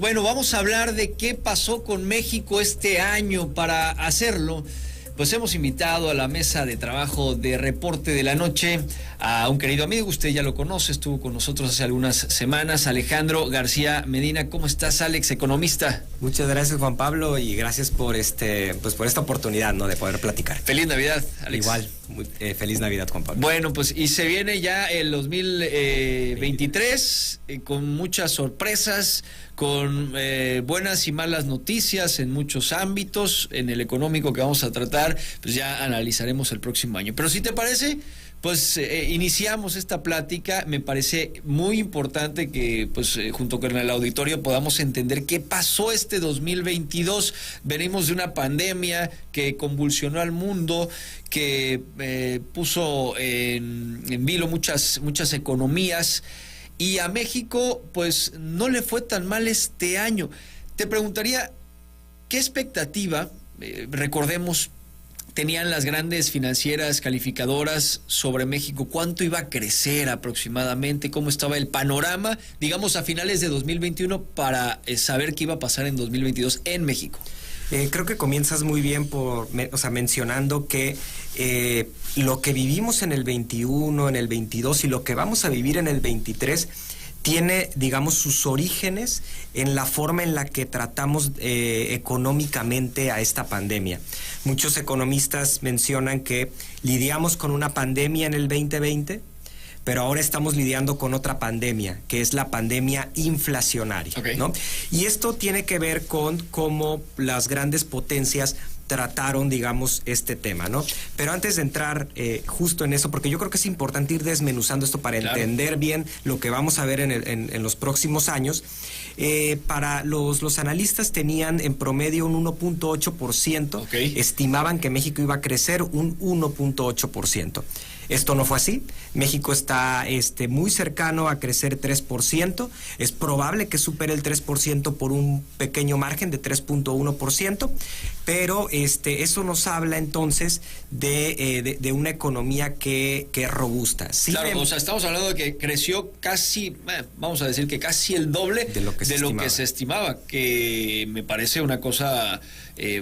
Bueno, vamos a hablar de qué pasó con México este año. Para hacerlo, pues hemos invitado a la mesa de trabajo de Reporte de la Noche a un querido amigo, usted ya lo conoce, estuvo con nosotros hace algunas semanas, Alejandro García Medina. ¿Cómo estás, Alex, economista? Muchas gracias, Juan Pablo, y gracias por por esta oportunidad, ¿no?, de poder platicar. Feliz Navidad, Alex. Igual, feliz Navidad, Juan Pablo. Bueno, pues y se viene ya el 2023 con muchas sorpresas, con buenas y malas noticias en muchos ámbitos. En el económico que vamos a tratar, pues ya analizaremos el próximo año. Pero si te parece, pues iniciamos esta plática. Me parece muy importante que junto con el auditorio podamos entender qué pasó este 2022. Venimos de una pandemia que convulsionó al mundo, que puso en vilo muchas economías, y a México pues no le fue tan mal este año. Te preguntaría, ¿qué expectativa, recordemos, tenían las grandes financieras calificadoras sobre México? ¿Cuánto iba a crecer aproximadamente? ¿Cómo estaba el panorama, digamos, a finales de 2021 para saber qué iba a pasar en 2022 en México? Creo que comienzas muy bien mencionando que lo que vivimos en el 21, en el 22 y lo que vamos a vivir en el 23 tiene, digamos, sus orígenes en la forma en la que tratamos económicamente a esta pandemia. Muchos economistas mencionan que lidiamos con una pandemia en el 2020, pero ahora estamos lidiando con otra pandemia, que es la pandemia inflacionaria, okay, ¿no? Y esto tiene que ver con cómo las grandes potencias trataron, digamos, este tema, ¿no? Pero antes de entrar justo en eso, porque yo creo que es importante ir desmenuzando esto para entender bien lo que vamos a ver en los próximos años. Para los analistas tenían en promedio un 1.8%, okay, estimaban que México iba a crecer un 1.8%. Esto no fue así. México está muy cercano a crecer 3%. Es probable que supere el 3% por un pequeño margen de 3.1%, pero eso nos habla entonces de una economía que es robusta. Sí, claro, o sea, estamos hablando de que creció casi, vamos a decir que casi el doble de lo que se estimaba, que me parece una cosa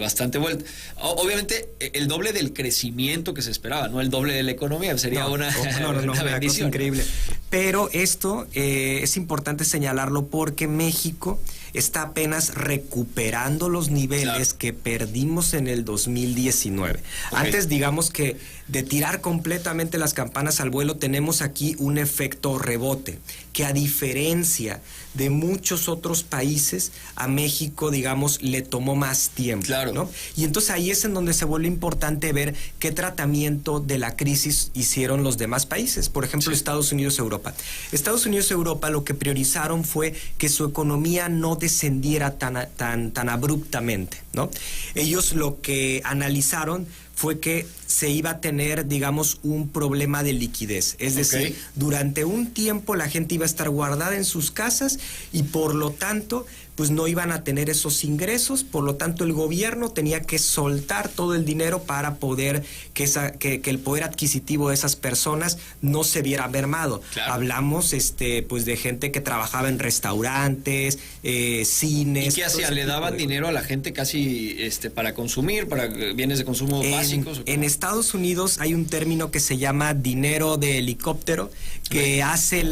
bastante buena. Obviamente, el doble del crecimiento que se esperaba, no el doble de la economía. Sería una bendición, cosa increíble. Pero esto es importante señalarlo porque México está apenas recuperando los niveles, claro, que perdimos en el 2019. Okay. Antes, digamos que de tirar completamente las campanas al vuelo, tenemos aquí un efecto rebote, que a diferencia de muchos otros países, a México, digamos, le tomó más tiempo, claro, ¿no? Y entonces ahí es en donde se vuelve importante ver qué tratamiento de la crisis hicieron los demás países. Por ejemplo, sí, Estados Unidos, Europa. Estados Unidos, Europa, lo que priorizaron fue que su economía no descendiera tan abruptamente, ¿no? Ellos lo que analizaron fue que se iba a tener, digamos, un problema de liquidez. Es decir, durante un tiempo la gente iba a estar guardada en sus casas y por lo tanto, pues no iban a tener esos ingresos, por lo tanto el gobierno tenía que soltar todo el dinero para poder que el poder adquisitivo de esas personas no se viera mermado. Claro. Hablamos pues de gente que trabajaba en restaurantes, cines. ¿Y qué hacía? ¿Le daban dinero a la gente casi para consumir, para bienes de consumo básicos? En Estados Unidos hay un término que se llama dinero de helicóptero, que hace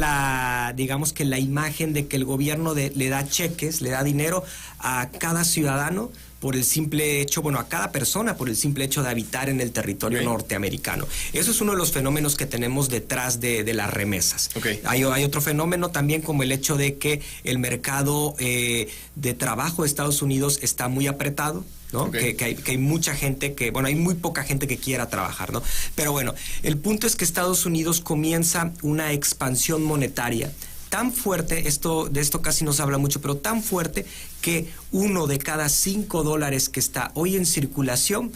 digamos que la imagen de que el gobierno le da cheques, le da dinero a cada ciudadano por el simple hecho, a cada persona por el simple hecho de habitar en el territorio norteamericano. Eso es uno de los fenómenos que tenemos detrás de las remesas. Hay otro fenómeno también, como el hecho de que el mercado de trabajo de Estados Unidos está muy apretado, ¿no? Que hay mucha gente hay muy poca gente que quiera trabajar, ¿no? Pero bueno, el punto es que Estados Unidos comienza una expansión monetaria tan fuerte, de esto casi no se habla mucho, pero tan fuerte que 1 de cada 5 dólares que está hoy en circulación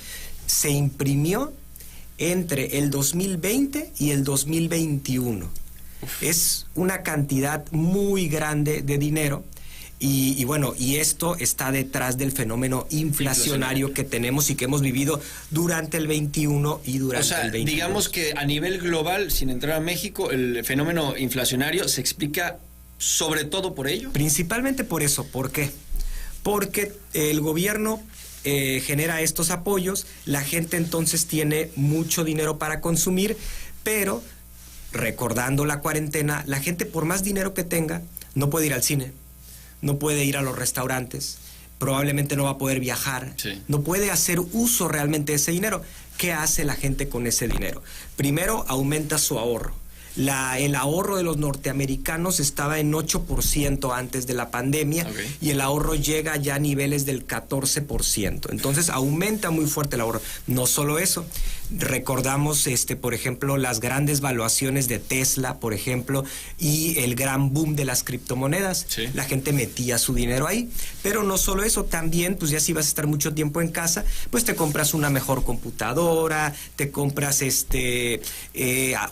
se imprimió entre el 2020 y el 2021. Es una cantidad muy grande de dinero. Y esto está detrás del fenómeno inflacionario que tenemos y que hemos vivido durante el 21 y durante el 22. Digamos que a nivel global, sin entrar a México, el fenómeno inflacionario se explica sobre todo por ello. Principalmente por eso. ¿Por qué? Porque el gobierno genera estos apoyos, la gente entonces tiene mucho dinero para consumir, pero recordando la cuarentena, la gente por más dinero que tenga, no puede ir al cine, no puede ir a los restaurantes, probablemente no va a poder viajar, sí, no puede hacer uso realmente de ese dinero. ¿Qué hace la gente con ese dinero? Primero, aumenta su ahorro. El ahorro de los norteamericanos estaba en 8% antes de la pandemia, okay, y el ahorro llega ya a niveles del 14%. Entonces aumenta muy fuerte el ahorro. No solo eso, recordamos por ejemplo, las grandes valuaciones de Tesla, por ejemplo, y el gran boom de las criptomonedas. Sí. La gente metía su dinero ahí. Pero no solo eso, también, pues ya si vas a estar mucho tiempo en casa, pues te compras una mejor computadora, te compras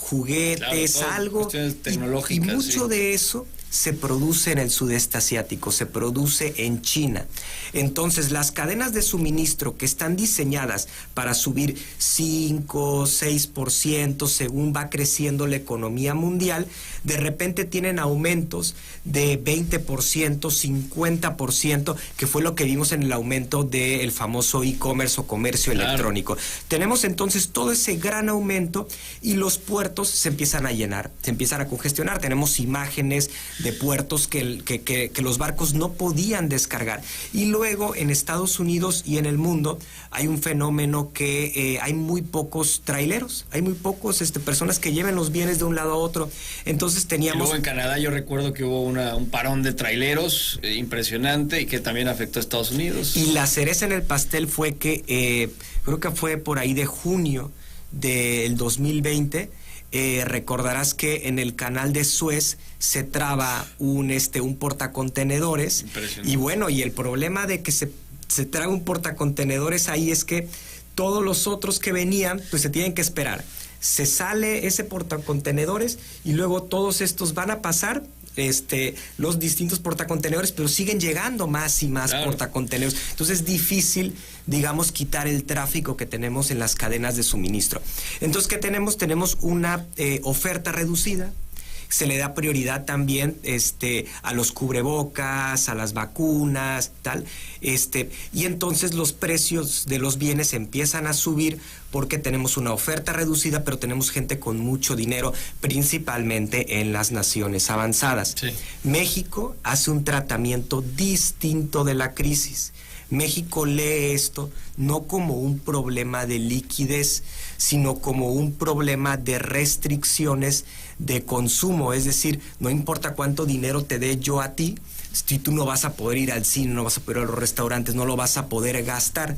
juguetes, claro, algo. Cuestiones tecnológicas, y mucho sí, de eso se produce en el sudeste asiático, se produce en China. Entonces, las cadenas de suministro que están diseñadas para subir 5, 6% según va creciendo la economía mundial, de repente tienen aumentos de 20%, 50%, que fue lo que vimos en el aumento del famoso e-commerce o comercio claro, electrónico. Tenemos entonces todo ese gran aumento y los puertos se empiezan a llenar, se empiezan a congestionar. Tenemos imágenes de puertos que los barcos no podían descargar. Y luego en Estados Unidos y en el mundo hay un fenómeno que hay muy pocos traileros, hay muy pocos personas que lleven los bienes de un lado a otro. Entonces teníamos... Y luego en Canadá yo recuerdo que hubo un parón de traileros impresionante y que también afectó a Estados Unidos. Y la cereza en el pastel fue que creo que fue por ahí de junio del 2020. Recordarás que en el canal de Suez se traba un portacontenedores. Y bueno, y el problema de que se traba un portacontenedores ahí es que todos los otros que venían pues se tienen que esperar. Se sale ese portacontenedores y luego todos estos van a pasar los distintos portacontenedores, pero siguen llegando más y más, claro, portacontenedores. Entonces es difícil, digamos, quitar el tráfico que tenemos en las cadenas de suministro. Entonces, ¿qué tenemos? Tenemos una oferta reducida. Se le da prioridad también a los cubrebocas, a las vacunas, tal. Y entonces los precios de los bienes empiezan a subir porque tenemos una oferta reducida, pero tenemos gente con mucho dinero, principalmente en las naciones avanzadas. Sí. México hace un tratamiento distinto de la crisis. México lee esto no como un problema de liquidez, sino como un problema de restricciones de consumo. Es decir, no importa cuánto dinero te dé yo a ti, si tú no vas a poder ir al cine, no vas a poder ir a los restaurantes, no lo vas a poder gastar.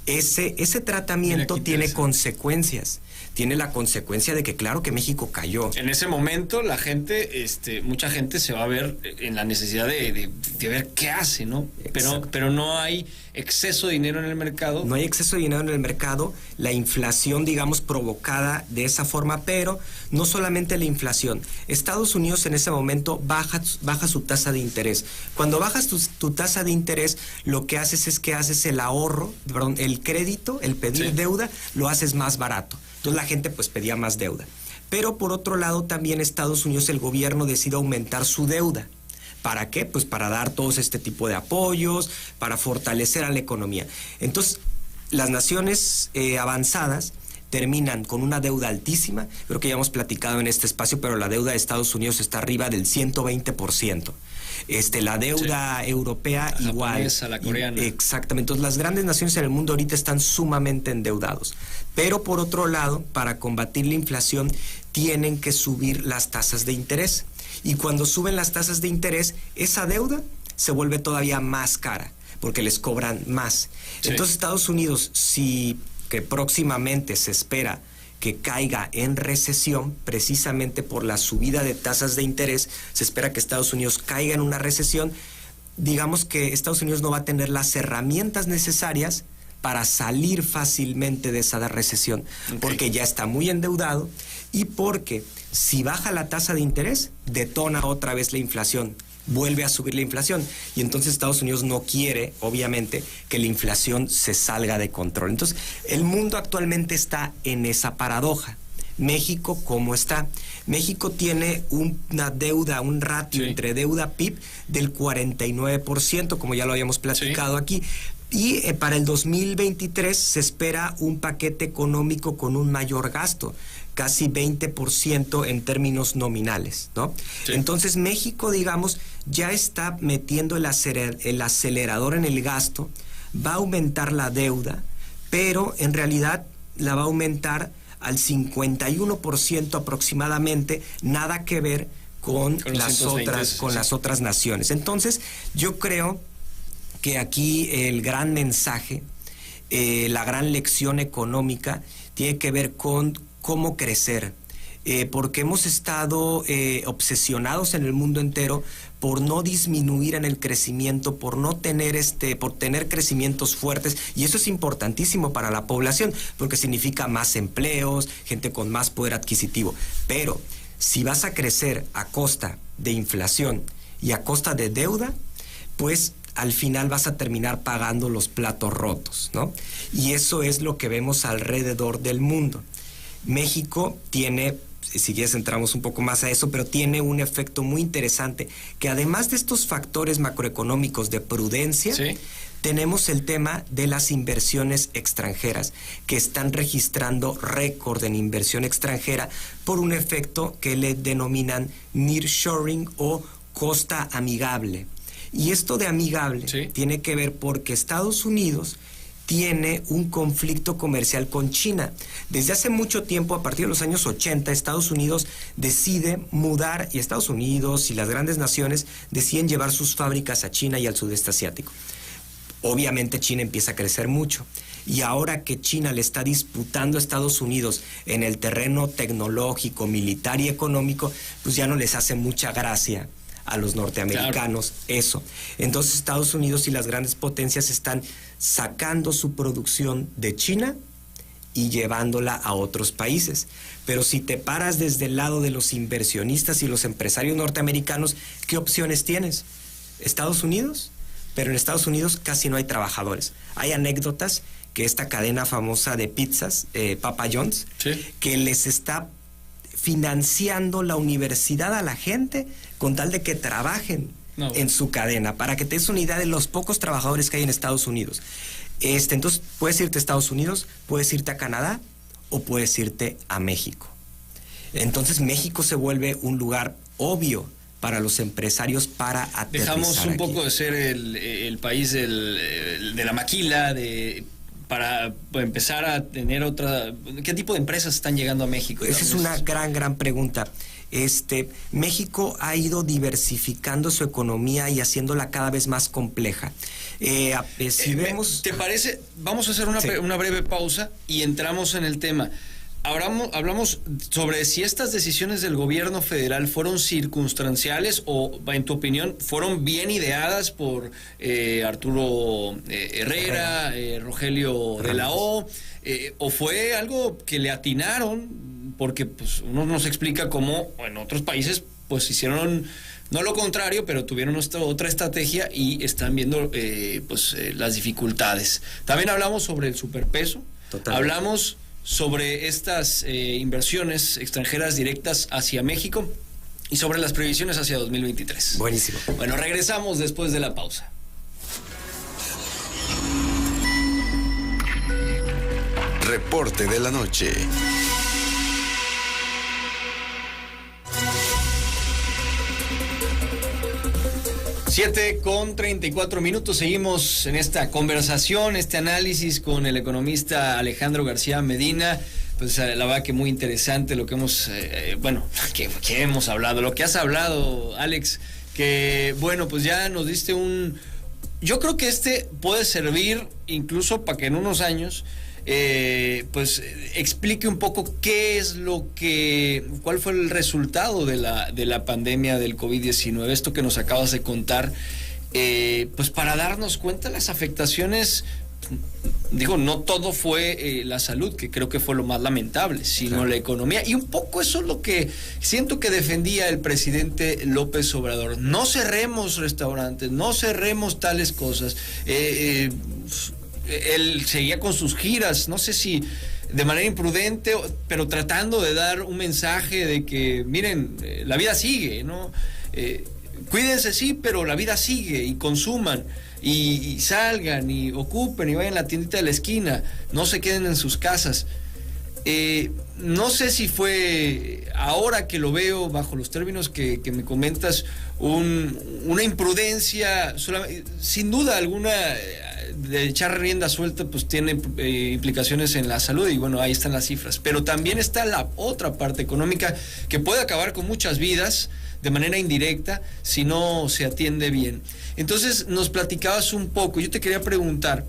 Ese tratamiento tiene consecuencias. Tiene la consecuencia de que claro que México cayó. En ese momento la gente, mucha gente se va a ver en la necesidad de ver qué hace, ¿no? Pero no hay exceso de dinero en el mercado. No hay exceso de dinero en el mercado, la inflación, digamos, provocada de esa forma, pero no solamente la inflación. Estados Unidos en ese momento baja su tasa de interés. Cuando bajas tu tasa de interés, lo que haces es que haces el crédito, el pedir deuda, lo haces más barato. Entonces la gente pues pedía más deuda. Pero por otro lado también Estados Unidos, el gobierno decide aumentar su deuda. ¿Para qué? Pues para dar todos este tipo de apoyos, para fortalecer a la economía. Entonces las naciones avanzadas terminan con una deuda altísima. Creo que ya hemos platicado en este espacio, pero la deuda de Estados Unidos está arriba del 120%. La deuda europea la igual. Japonesa, la coreana. Exactamente. Entonces las grandes naciones en el mundo ahorita están sumamente endeudados. Pero por otro lado, para combatir la inflación, tienen que subir las tasas de interés. Y cuando suben las tasas de interés, esa deuda se vuelve todavía más cara, porque les cobran más. Sí. Entonces Estados Unidos, que próximamente se espera que caiga en recesión, precisamente por la subida de tasas de interés, se espera que Estados Unidos caiga en una recesión. Digamos que Estados Unidos no va a tener las herramientas necesarias para salir fácilmente de esa recesión, porque ya está muy endeudado y porque si baja la tasa de interés, detona otra vez la inflación, vuelve a subir la inflación, y entonces Estados Unidos no quiere, obviamente, que la inflación se salga de control. Entonces, el mundo actualmente está en esa paradoja. México, ¿cómo está? México tiene una deuda, un ratio entre deuda PIB del 49%, como ya lo habíamos platicado aquí. Y para el 2023 se espera un paquete económico con un mayor gasto, casi 20% en términos nominales, ¿no? Entonces México, digamos, ya está metiendo el acelerador en el gasto, va a aumentar la deuda, pero en realidad la va a aumentar al 51% aproximadamente, nada que ver con las otras naciones. Entonces, yo creo que aquí el gran mensaje, la gran lección económica tiene que ver con cómo crecer, porque hemos estado obsesionados en el mundo entero por no disminuir en el crecimiento, por no tener por tener crecimientos fuertes, y eso es importantísimo para la población, porque significa más empleos, gente con más poder adquisitivo. Pero si vas a crecer a costa de inflación y a costa de deuda, pues al final vas a terminar pagando los platos rotos, ¿no? Y eso es lo que vemos alrededor del mundo. México tiene, si quieres entramos un poco más a eso, pero tiene un efecto muy interesante, que además de estos factores macroeconómicos de prudencia, tenemos el tema de las inversiones extranjeras, que están registrando récord en inversión extranjera por un efecto que le denominan nearshoring o costa amigable. Y esto de amigable tiene que ver porque Estados Unidos tiene un conflicto comercial con China. Desde hace mucho tiempo, a partir de los años 80, Estados Unidos decide mudar, y Estados Unidos y las grandes naciones deciden llevar sus fábricas a China y al sudeste asiático. Obviamente China empieza a crecer mucho. Y ahora que China le está disputando a Estados Unidos en el terreno tecnológico, militar y económico, pues ya no les hace mucha gracia a los norteamericanos eso. Entonces Estados Unidos y las grandes potencias están sacando su producción de China y llevándola a otros países. Pero si te paras desde el lado de los inversionistas y los empresarios norteamericanos, ¿qué opciones tienes? ¿Estados Unidos? Pero en Estados Unidos casi no hay trabajadores. Hay anécdotas que esta cadena famosa de pizzas, Papa John's, que les está financiando la universidad a la gente con tal de que trabajen en su cadena, para que te des una idea de los pocos trabajadores que hay en Estados Unidos. Entonces, puedes irte a Estados Unidos, puedes irte a Canadá o puedes irte a México. Entonces, México se vuelve un lugar obvio para los empresarios para aterrizar. Dejamos un poco de ser el país de la maquila, para empezar a tener otra. ¿Qué tipo de empresas están llegando a México? Esa es una gran pregunta. México ha ido diversificando su economía y haciéndola cada vez más compleja. Si vemos... ¿Te parece? Vamos a hacer una breve pausa y entramos en el tema. Hablamos sobre si estas decisiones del gobierno federal fueron circunstanciales o, en tu opinión, fueron bien ideadas por Arturo Herrera, Rogelio de la O, o fue algo que le atinaron, porque pues uno nos explica cómo en otros países pues hicieron no lo contrario, pero tuvieron otra estrategia y están viendo las dificultades. También hablamos sobre el superpeso, hablamos sobre estas inversiones extranjeras directas hacia México y sobre las previsiones hacia 2023. Buenísimo. Bueno, regresamos después de la pausa. Reporte de la noche. 7:34. Seguimos en esta conversación, este análisis con el economista Alejandro García Medina. Pues la verdad que muy interesante lo que hemos, que hemos hablado, lo que has hablado, Alex, que bueno, pues ya nos diste yo creo que puede servir incluso para que en unos años explique un poco cuál fue el resultado de la pandemia del COVID-19, esto que nos acabas de contar, pues para darnos cuenta de las afectaciones. Digo, no todo fue la salud, que creo que fue lo más lamentable, sino la economía. Y un poco eso es lo que siento que defendía el presidente López Obrador. No cerremos restaurantes, no cerremos tales cosas. Él seguía con sus giras. No sé si de manera imprudente, pero tratando de dar un mensaje de que, miren, la vida sigue, ¿no? Cuídense, sí, pero la vida sigue, y consuman, y salgan, y ocupen, y vayan a la tiendita de la esquina, no se queden en sus casas. No sé si fue, ahora que lo veo bajo los términos que me comentas, una imprudencia, sin duda alguna, de echar rienda suelta, pues tiene implicaciones en la salud, y bueno, ahí están las cifras. Pero también está la otra parte económica, que puede acabar con muchas vidas de manera indirecta si no se atiende bien. Entonces, nos platicabas un poco, yo te quería preguntar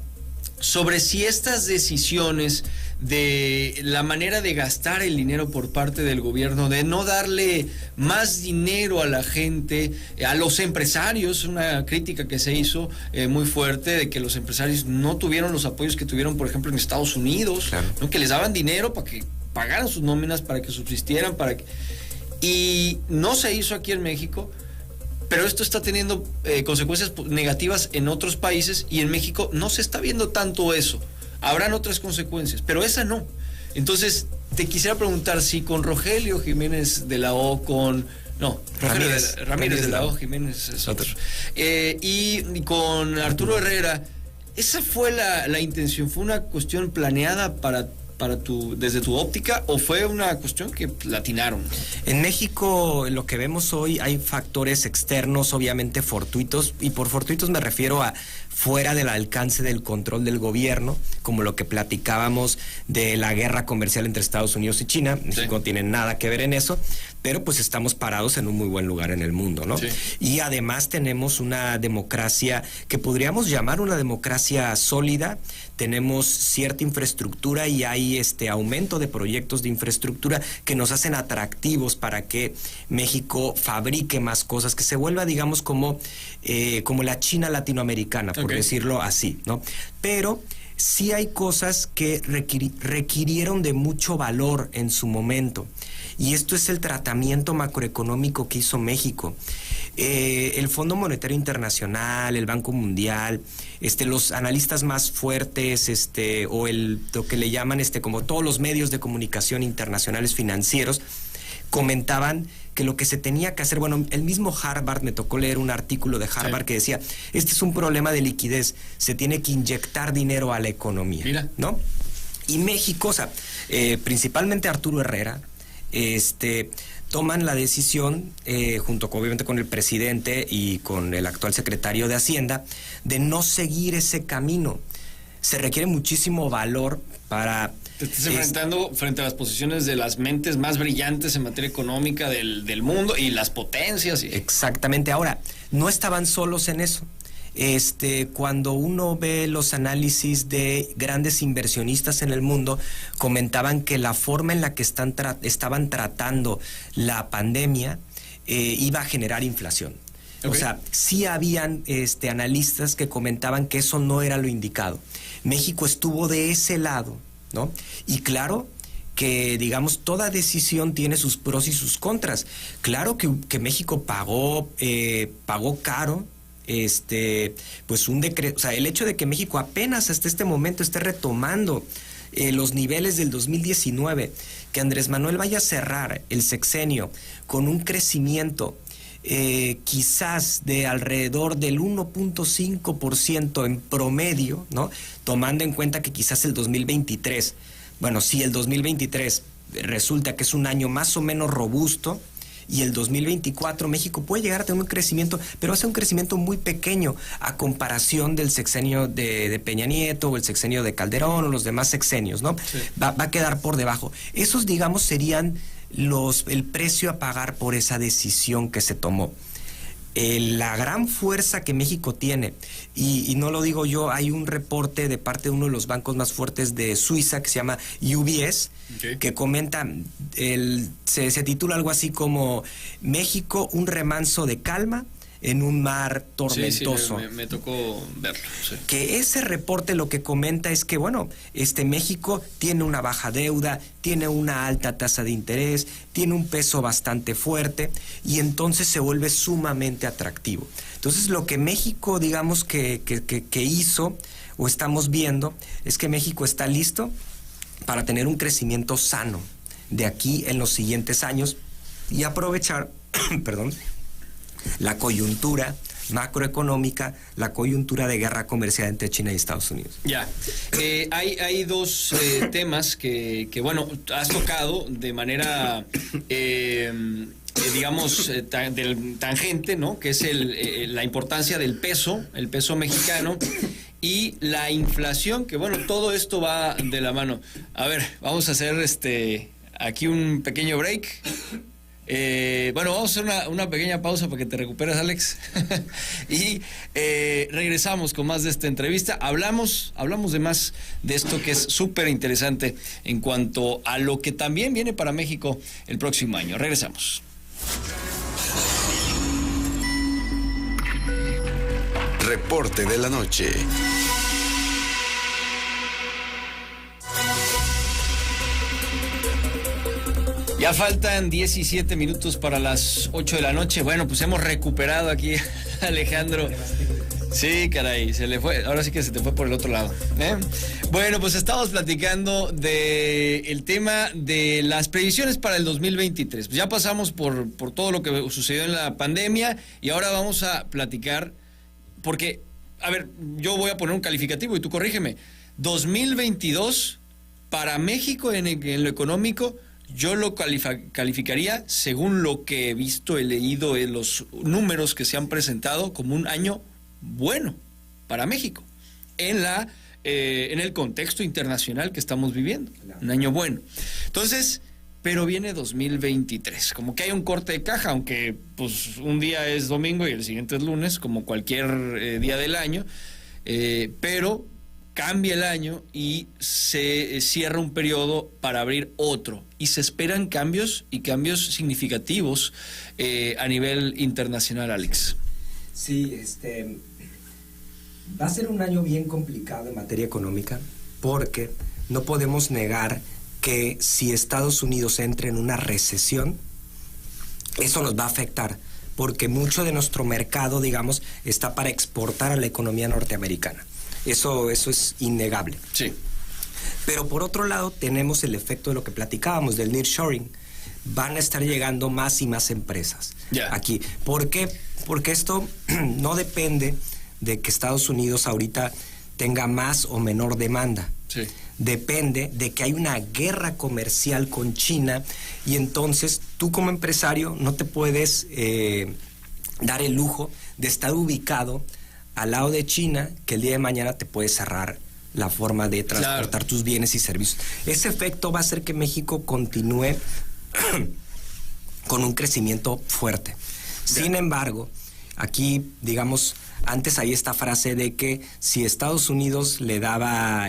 sobre si estas decisiones de la manera de gastar el dinero por parte del gobierno, de no darle más dinero a la gente, a los empresarios, una crítica que se hizo muy fuerte, de que los empresarios no tuvieron los apoyos que tuvieron, por ejemplo, en Estados Unidos, claro, ¿no? Que les daban dinero para que pagaran sus nóminas, para que subsistieran, y no se hizo aquí en México. Pero esto está teniendo consecuencias negativas en otros países, y en México no se está viendo tanto eso. Habrán otras consecuencias, pero esa no. Entonces, te quisiera preguntar si con Rogelio Jiménez de la O, Ramírez de la O, Jiménez es otro. Y con Arturo Herrera, ¿esa fue la intención? ¿Fue una cuestión planeada desde tu óptica, o fue una cuestión que latinaron? En México, lo que vemos hoy, hay factores externos, obviamente fortuitos, y por fortuitos me refiero a fuera del alcance del control del gobierno, como lo que platicábamos de la guerra comercial entre Estados Unidos y China. México no tiene nada que ver en eso, pero pues estamos parados en un muy buen lugar en el mundo, ¿no? Sí. Y además tenemos una democracia que podríamos llamar una democracia sólida, tenemos cierta infraestructura, y hay aumento de proyectos de infraestructura que nos hacen atractivos para que México fabrique más cosas, que se vuelva, digamos, como la China latinoamericana, por decirlo así, ¿no? Pero sí hay cosas que requirieron de mucho valor en su momento, y esto es el tratamiento macroeconómico que hizo México. El Fondo Monetario Internacional, el Banco Mundial, los analistas más fuertes, o lo que le llaman como todos los medios de comunicación internacionales financieros, comentaban que lo que se tenía que hacer, bueno, el mismo Harvard, me tocó leer un artículo de Harvard que decía, este es un problema de liquidez, se tiene que inyectar dinero a la economía. Mira, ¿no? Y México, principalmente Arturo Herrera, toman la decisión, junto obviamente con el presidente y con el actual secretario de Hacienda, de no seguir ese camino. Se requiere muchísimo valor para... Te estás enfrentando frente a las posiciones de las mentes más brillantes en materia económica del mundo, y las potencias. Exactamente. Ahora, no estaban solos en eso. Cuando uno ve los análisis de grandes inversionistas en el mundo, comentaban que la forma en la que estaban tratando la pandemia iba a generar inflación. O sea, sí habían analistas que comentaban que eso no era lo indicado. México estuvo de ese lado, ¿no? Y claro que, digamos, toda decisión tiene sus pros y sus contras. Claro que México pagó caro, pues un decreto. O sea, el hecho de que México apenas hasta este momento esté retomando los niveles del 2019, que Andrés Manuel vaya a cerrar el sexenio con un crecimiento quizás de alrededor del 1.5% en promedio, ¿no? Tomando en cuenta que quizás el 2023, bueno, si el 2023 resulta que es un año más o menos robusto, y el 2024 México puede llegar a tener un crecimiento, pero va a ser un crecimiento muy pequeño a comparación del sexenio de Peña Nieto, o el sexenio de Calderón, o los demás sexenios, ¿no? Sí. Va a quedar por debajo. Esos, digamos, serían el precio a pagar por esa decisión que se tomó. La gran fuerza que México tiene, y no lo digo yo, hay un reporte de parte de uno de los bancos más fuertes de Suiza, que se llama UBS, que comenta, se titula algo así como México, un remanso de calma en un mar tormentoso. Sí, me tocó verlo. Sí. Que ese reporte lo que comenta es que, bueno, México tiene una baja deuda, tiene una alta tasa de interés, tiene un peso bastante fuerte, y entonces se vuelve sumamente atractivo. Entonces, lo que México, digamos, que hizo, o estamos viendo, es que México está listo para tener un crecimiento sano de aquí en los siguientes años y aprovechar, perdón, la coyuntura macroeconómica, la coyuntura de guerra comercial entre China y Estados Unidos. Ya, hay dos temas que, bueno, has tocado de manera, digamos, del tangente, ¿no? Que es la importancia del peso, el peso mexicano, y la inflación, que bueno, todo esto va de la mano. A ver, vamos a hacer aquí un pequeño break. Bueno, vamos a hacer una pequeña pausa para que te recuperes, Alex. Y regresamos con más de esta entrevista. Hablamos de más de esto que es súper interesante en cuanto a lo que también viene para México el próximo año. Regresamos. Reporte de la noche. Ya faltan 17 minutos para las 8 de la noche. Bueno, pues hemos recuperado aquí a Alejandro. Sí, caray, se le fue. Ahora sí que se te fue por el otro lado, ¿eh? Bueno, pues estamos platicando el tema de las previsiones para el 2023. Pues ya pasamos por todo lo que sucedió en la pandemia y ahora vamos a platicar, porque, a ver, yo voy a poner un calificativo y tú corrígeme. 2022 para México en lo económico, yo lo calificaría, según lo que he visto, he leído en los números que se han presentado, como un año bueno para México en el contexto internacional que estamos viviendo. Un año bueno. Entonces, pero viene 2023. Como que hay un corte de caja, aunque pues un día es domingo y el siguiente es lunes, como cualquier día del año, pero cambia el año y se cierra un periodo para abrir otro. Y se esperan cambios significativos a nivel internacional, Alex. Sí, va a ser un año bien complicado en materia económica, porque no podemos negar que si Estados Unidos entra en una recesión, eso nos va a afectar, porque mucho de nuestro mercado, digamos, está para exportar a la economía norteamericana. Eso es innegable. Sí. Pero por otro lado tenemos el efecto de lo que platicábamos, del nearshoring. Van a estar llegando más y más empresas aquí. ¿Por qué? Porque esto no depende de que Estados Unidos ahorita tenga más o menor demanda. Sí. Depende de que hay una guerra comercial con China y entonces tú como empresario no te puedes dar el lujo de estar ubicado al lado de China, que el día de mañana te puede cerrar la forma de transportar tus bienes y servicios. Ese efecto va a hacer que México continúe con un crecimiento fuerte. Sin embargo, aquí, digamos, antes hay esta frase de que si Estados Unidos le daba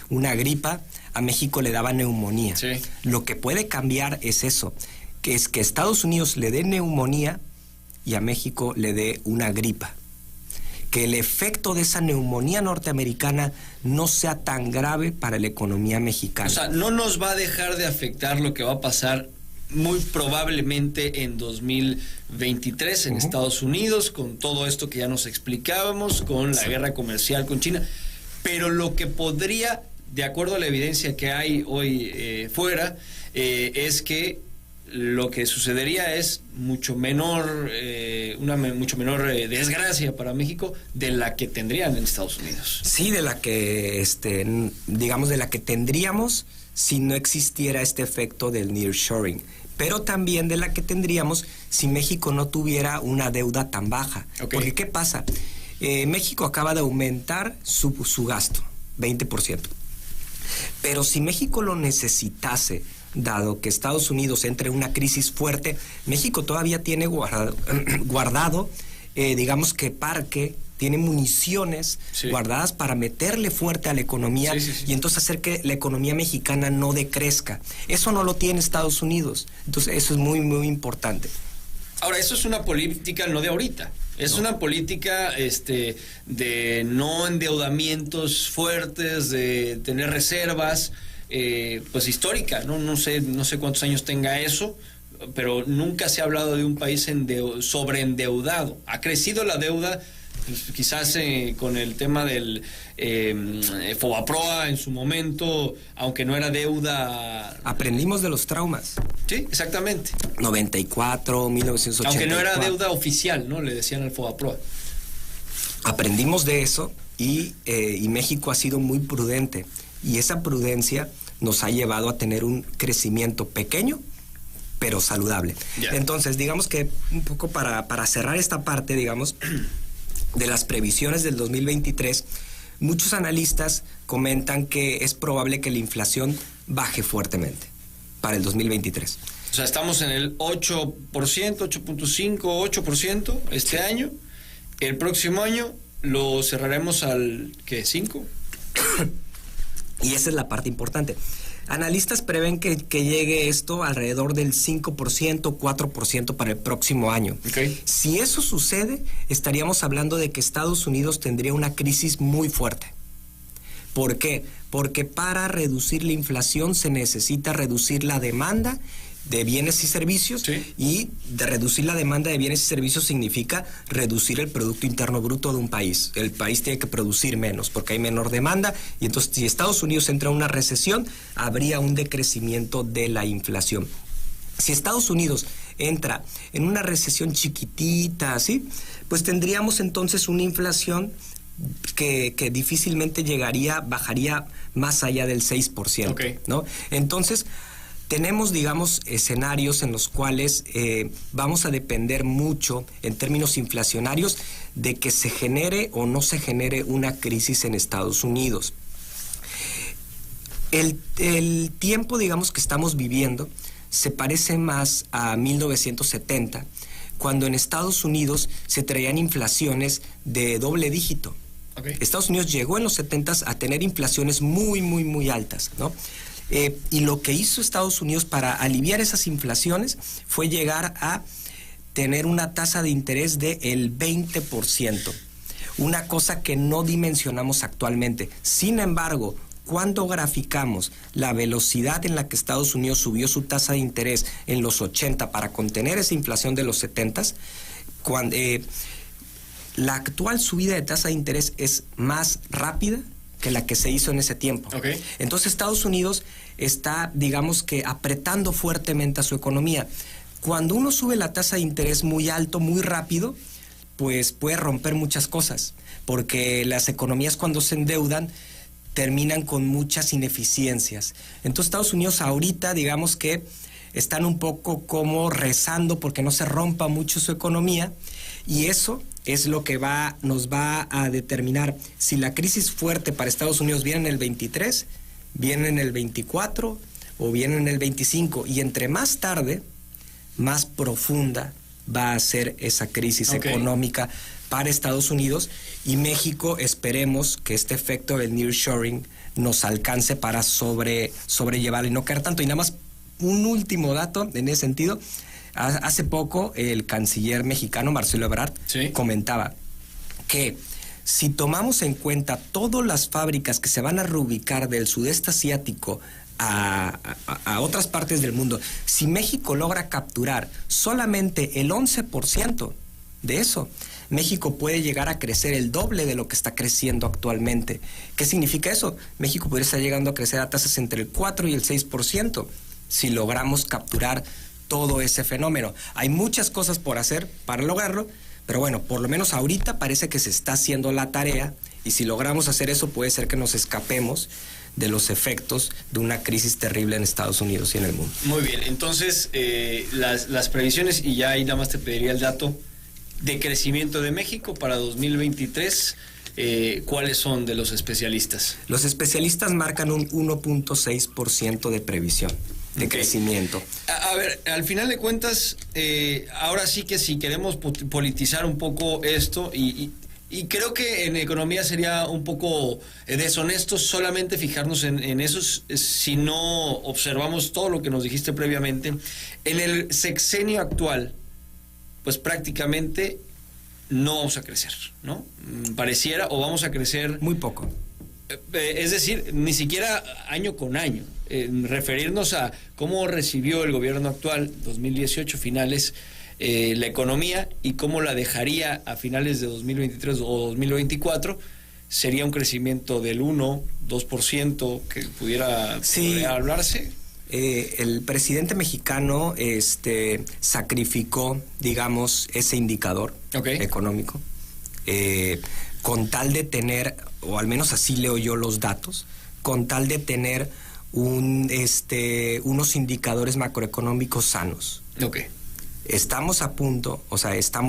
una gripa, a México le daba neumonía. Sí. Lo que puede cambiar es eso, que es que Estados Unidos le dé neumonía y a México le dé una gripa. Que el efecto de esa neumonía norteamericana no sea tan grave para la economía mexicana. O sea, no nos va a dejar de afectar lo que va a pasar muy probablemente en 2023 en Estados Unidos, con todo esto que ya nos explicábamos, con la guerra comercial con China, pero lo que podría, de acuerdo a la evidencia que hay hoy fuera, es que lo que sucedería es mucho menor, mucho menor desgracia para México de la que tendrían en Estados Unidos. Sí, de la que, digamos, de la que tendríamos si no existiera este efecto del nearshoring, pero también de la que tendríamos si México no tuviera una deuda tan baja. Okay. Porque, ¿qué pasa? México acaba de aumentar su gasto, 20%. Pero si México lo necesitase, dado que Estados Unidos entre en una crisis fuerte, México todavía tiene guardado, digamos que tiene municiones guardadas para meterle fuerte a la economía y entonces hacer que la economía mexicana no decrezca. Eso no lo tiene Estados Unidos. Entonces eso es muy, muy importante. Ahora, eso es una política no de ahorita. Es una política de no endeudamientos fuertes, de tener reservas, pues histórica, no sé cuántos años tenga eso, pero nunca se ha hablado de un país sobreendeudado. Ha crecido la deuda pues, quizás con el tema del Fobaproa en su momento, aunque no era deuda... Aprendimos de los traumas. Sí, exactamente. 94, 1984. Aunque no era deuda oficial, ¿no? Le decían al Fobaproa. Aprendimos de eso y México ha sido muy prudente. Y esa prudencia nos ha llevado a tener un crecimiento pequeño, pero saludable. Yeah. Entonces, digamos que un poco para cerrar esta parte, digamos, de las previsiones del 2023, muchos analistas comentan que es probable que la inflación baje fuertemente para el 2023. O sea, estamos en el 8%, 8.5, 8% este año. El próximo año lo cerraremos al, ¿qué? ¿5? Y esa es la parte importante. Analistas prevén que llegue esto alrededor del 5%, 4% para el próximo año. Okay. Si eso sucede, estaríamos hablando de que Estados Unidos tendría una crisis muy fuerte. ¿Por qué? Porque para reducir la inflación se necesita reducir la demanda de bienes y servicios, sí. Y de reducir la demanda de bienes y servicios significa reducir el Producto Interno Bruto de un país. El país tiene que producir menos porque hay menor demanda, y entonces si Estados Unidos entra a una recesión, habría un decrecimiento de la inflación. Si Estados Unidos entra en una recesión chiquitita, ¿sí? Pues tendríamos entonces una inflación que difícilmente bajaría más allá del 6%, okay. ¿no? Entonces, tenemos, digamos, escenarios en los cuales vamos a depender mucho, en términos inflacionarios, de que se genere o no se genere una crisis en Estados Unidos. El tiempo, digamos, que estamos viviendo se parece más a 1970, cuando en Estados Unidos se traían inflaciones de doble dígito. Okay. Estados Unidos llegó en los 70s a tener inflaciones muy, muy, muy altas, ¿no? Y lo que hizo Estados Unidos para aliviar esas inflaciones fue llegar a tener una tasa de interés del 20%, una cosa que no dimensionamos actualmente. Sin embargo, cuando graficamos la velocidad en la que Estados Unidos subió su tasa de interés en los 80 para contener esa inflación de los 70s, la actual subida de tasa de interés es más rápida que la que se hizo en ese tiempo. Okay. Entonces Estados Unidos está, digamos que, apretando fuertemente a su economía. Cuando uno sube la tasa de interés muy alto, muy rápido, pues puede romper muchas cosas, porque las economías cuando se endeudan terminan con muchas ineficiencias. Entonces Estados Unidos ahorita, digamos que están un poco como rezando porque no se rompa mucho su economía, y eso es lo que nos va a determinar si la crisis fuerte para Estados Unidos viene en el 23, viene en el 24 o viene en el 25. Y entre más tarde, más profunda va a ser esa crisis económica para Estados Unidos. Y México, esperemos que este efecto del nearshoring nos alcance para sobrellevar y no caer tanto. Y nada más un último dato en ese sentido. Hace poco el canciller mexicano Marcelo Ebrard comentaba que si tomamos en cuenta todas las fábricas que se van a reubicar del sudeste asiático a otras partes del mundo, si México logra capturar solamente el 11% de eso, México puede llegar a crecer el doble de lo que está creciendo actualmente. ¿Qué significa eso? México podría estar llegando a crecer a tasas entre el 4 y el 6% si logramos capturar todo ese fenómeno. Hay muchas cosas por hacer para lograrlo, pero bueno, por lo menos ahorita parece que se está haciendo la tarea, y si logramos hacer eso puede ser que nos escapemos de los efectos de una crisis terrible en Estados Unidos y en el mundo. Muy bien, entonces las previsiones, y ya ahí nada más te pediría el dato de crecimiento de México para 2023, ¿cuáles son de los especialistas? Los especialistas marcan un 1.6% de previsión de crecimiento. A ver, al final de cuentas, ahora sí que si queremos politizar un poco esto, y creo que en economía sería un poco deshonesto solamente fijarnos en eso, si no observamos todo lo que nos dijiste previamente. En el sexenio actual, pues prácticamente no vamos a crecer, ¿no? Pareciera, o vamos a crecer muy poco. Es decir, ni siquiera año con año. Referirnos a cómo recibió el gobierno actual, 2018 finales, la economía y cómo la dejaría a finales de 2023 o 2024, sería un crecimiento del 1-2% que podría hablarse. El presidente mexicano sacrificó, digamos, ese indicador económico con tal de tener, o al menos así leo yo los datos, con tal de tener unos indicadores macroeconómicos sanos. Estamos a punto,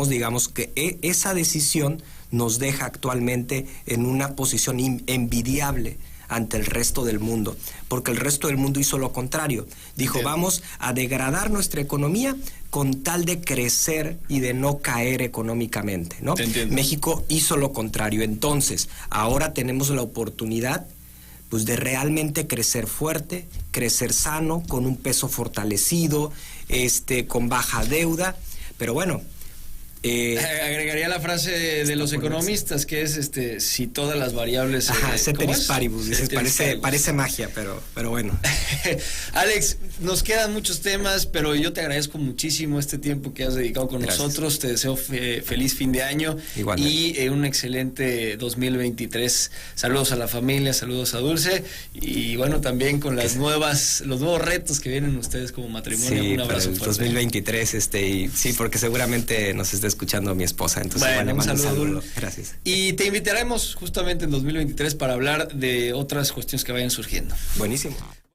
digamos que esa decisión nos deja actualmente en una posición envidiable ante el resto del mundo, porque el resto del mundo hizo lo contrario. Dijo, vamos a degradar nuestra economía con tal de crecer y de no caer económicamente, ¿no? México hizo lo contrario. Entonces, ahora tenemos la oportunidad pues de realmente crecer fuerte, crecer sano, con un peso fortalecido, con baja deuda, pero bueno. Agregaría la frase de los economistas, que es si todas las variables... ceteris paribus, dices, parece magia, pero bueno. Alex, nos quedan muchos temas, pero yo te agradezco muchísimo este tiempo que has dedicado con nosotros. Te deseo feliz fin de año. Igualmente. Y un excelente 2023. Saludos a la familia, saludos a Dulce, y bueno, también con los nuevos retos que vienen ustedes como matrimonio. Sí, un abrazo para el fuerte. 2023, y sí, porque seguramente nos esté escuchando a mi esposa, entonces bueno, un saludo. Gracias. Y te invitaremos justamente en 2023 para hablar de otras cuestiones que vayan surgiendo. Buenísimo.